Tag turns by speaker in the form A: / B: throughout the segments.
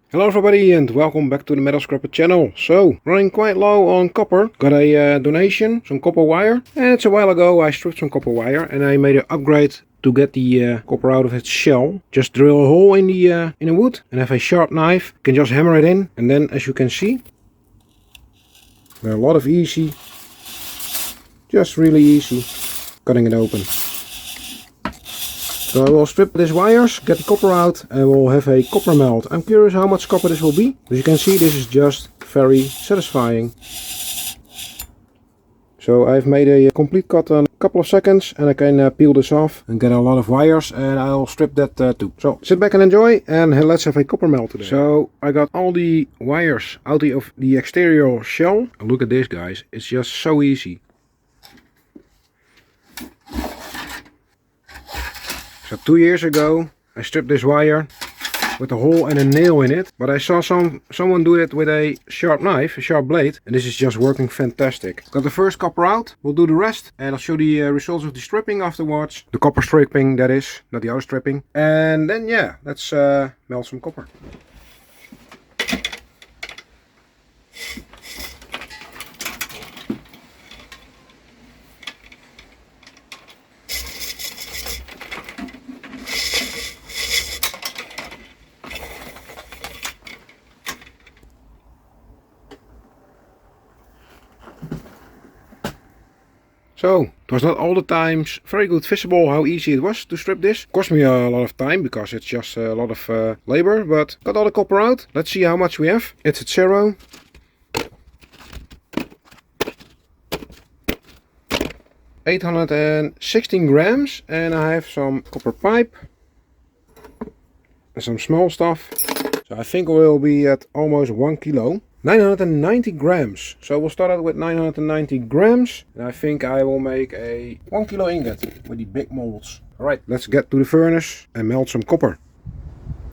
A: Hello everybody and welcome back to the Metal Scrapper channel. So, running quite low on copper. Got a donation, some copper wire. And it's a while ago I stripped some copper wire and I made an upgrade to get the copper out of its shell. Just drill a hole in the wood and have a sharp knife. You can just hammer it in, and then as you can see, there are a lot of easy, just really easy, cutting it open. So I will strip these wires, get the copper out, and we'll have a copper melt. I'm curious how much copper this will be. As you can see, this is just very satisfying. So I've made a complete cut in a couple of seconds, and I can peel this off and get a lot of wires, and I'll strip that too. So sit back and enjoy, and let's have a copper melt today. So I got all the wires out of the exterior shell. Look at this, guys, it's just so easy. So 2 years ago I stripped this wire with a hole and a nail in it, but I saw someone do it with a sharp knife, a sharp blade, and this is just working fantastic. Got the first copper out, we'll do the rest, and I'll show the results of the stripping afterwards. The copper stripping, that is, not the outer stripping. And then yeah, let's melt some copper. So, it was not all the times very good visible how easy it was to strip this. Cost me a lot of time because it's just a lot of labor, but got all the copper out. Let's see how much we have. It's at 0. $816 grams, and I have some copper pipe and some small stuff. So I think we'll be at almost 1 kilo. 990 grams. So we'll start out with 990 grams. And I think I will make a 1 kilo ingot with the big molds. Alright, let's get to the furnace and melt some copper.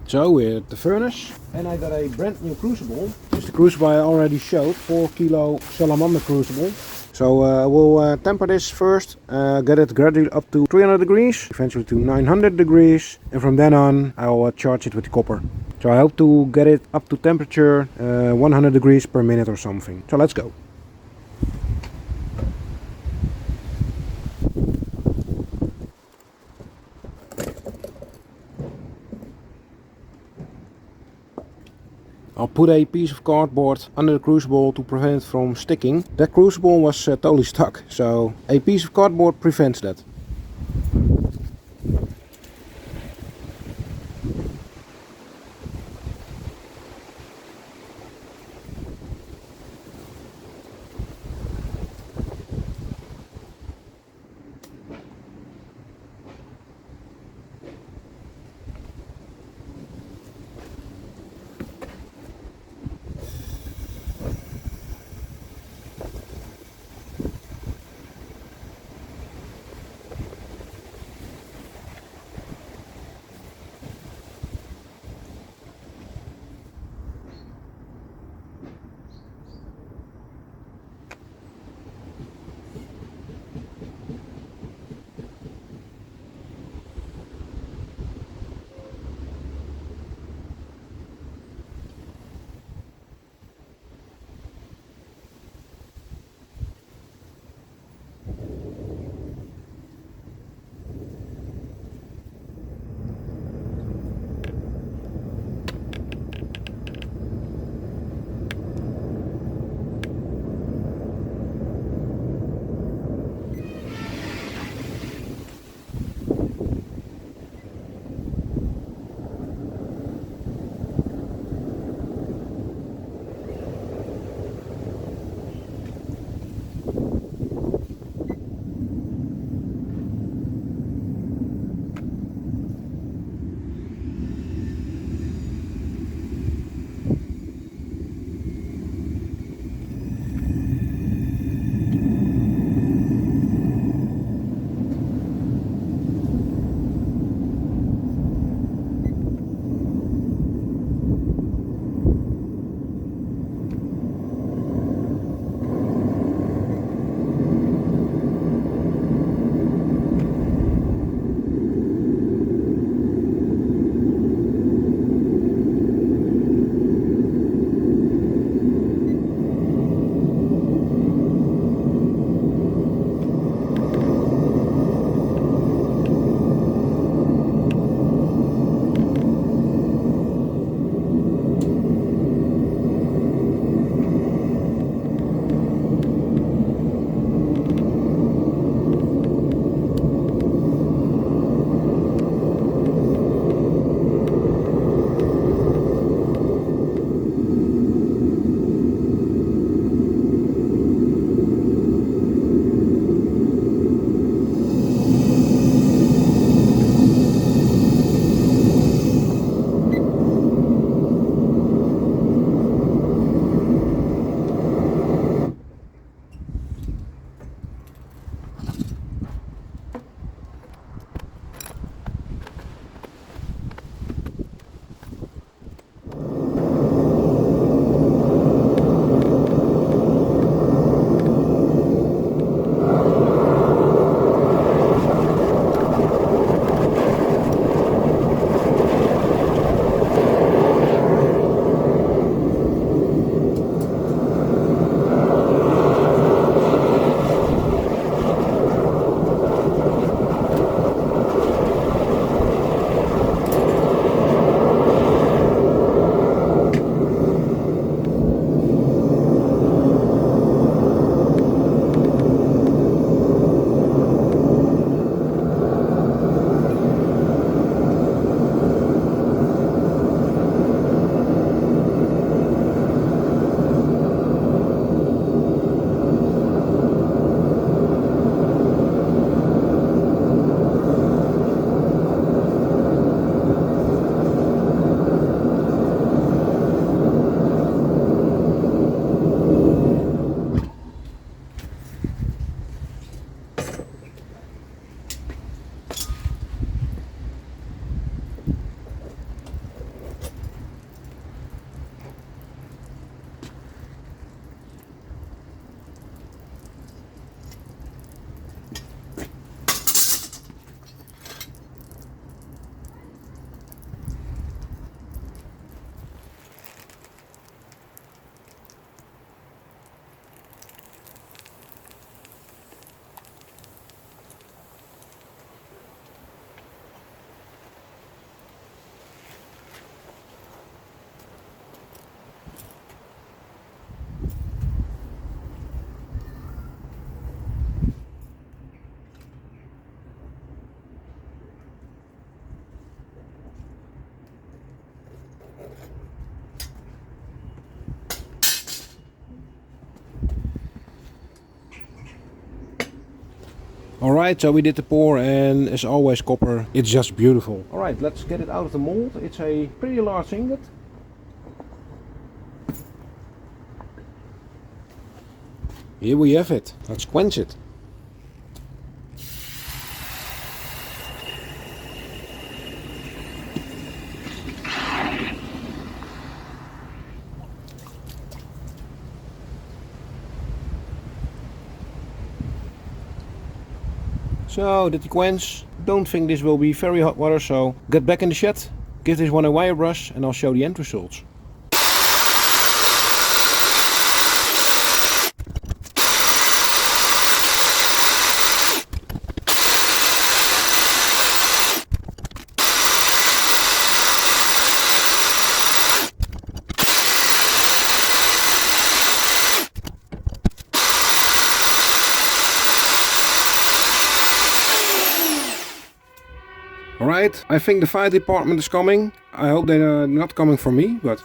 A: So we're at the furnace, and I got a brand new crucible. This is the crucible I already showed, 4 kilo salamander crucible. So we'll temper this first, get it gradually up to 300 degrees, eventually to 900 degrees, and from then on I'll charge it with the copper. So I hope to get it up to temperature 100 degrees per minute or something. So let's go. I'll put a piece of cardboard under the crucible to prevent it from sticking. That crucible was totally stuck, so a piece of cardboard prevents that. Alright, so we did the pour, and as always copper, it's just beautiful. Alright, let's get it out of the mold. It's a pretty large ingot. Here we have it. Let's quench it. So, did the quench? Don't think this will be very hot water, so get back in the shed, give this one a wire brush, and I'll show the end results. Alright, I think the fire department is coming. I hope they are not coming for me, but...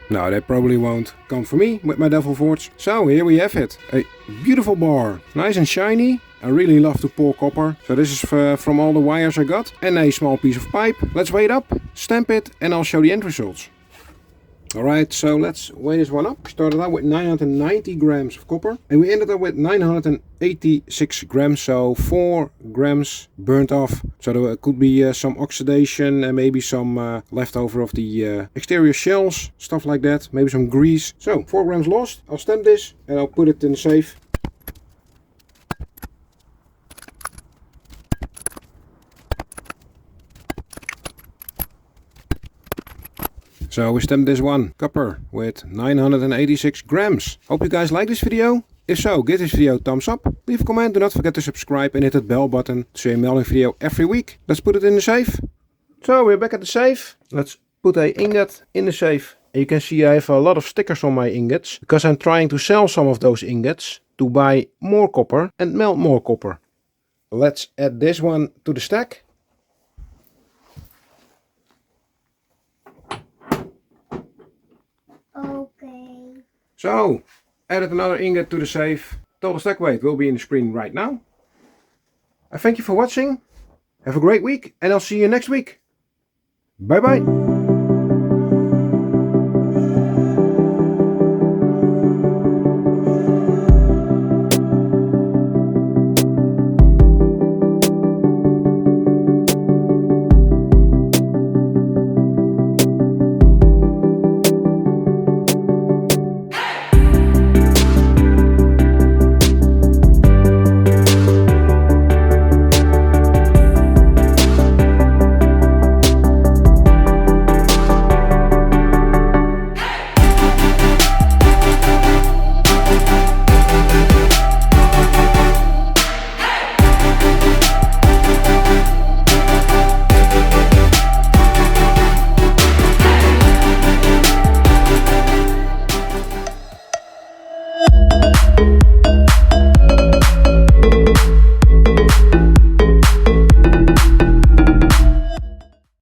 A: No, they probably won't come for me with my Devil Forge. So here we have it. A beautiful bar. Nice and shiny. I really love to pour copper. So this is from all the wires I got. And a small piece of pipe. Let's weigh it up, stamp it, and I'll show the end results. Alright, so let's weigh this one up. We started out with 990 grams of copper. And we ended up with 986 grams. So 4 grams burnt off. So there could be some oxidation and maybe some leftover of the exterior shells. Stuff like that. Maybe some grease. So 4 grams lost. I'll stamp this and I'll put it in the safe. So we stamped this one, copper, with 986 grams. Hope you guys like this video. If so, give this video a thumbs up, leave a comment, do not forget to subscribe and hit that bell button to see a melding video every week. Let's put it in the safe. So we're back at the safe. Let's put a ingot in the safe. And you can see I have a lot of stickers on my ingots, because I'm trying to sell some of those ingots to buy more copper and melt more copper. Let's add this one to the stack.
B: Okay.
A: So, added another ingot to the safe. Total stack weight will be in the screen right now. I thank you for watching. Have a great week and I'll see you next week. Bye bye.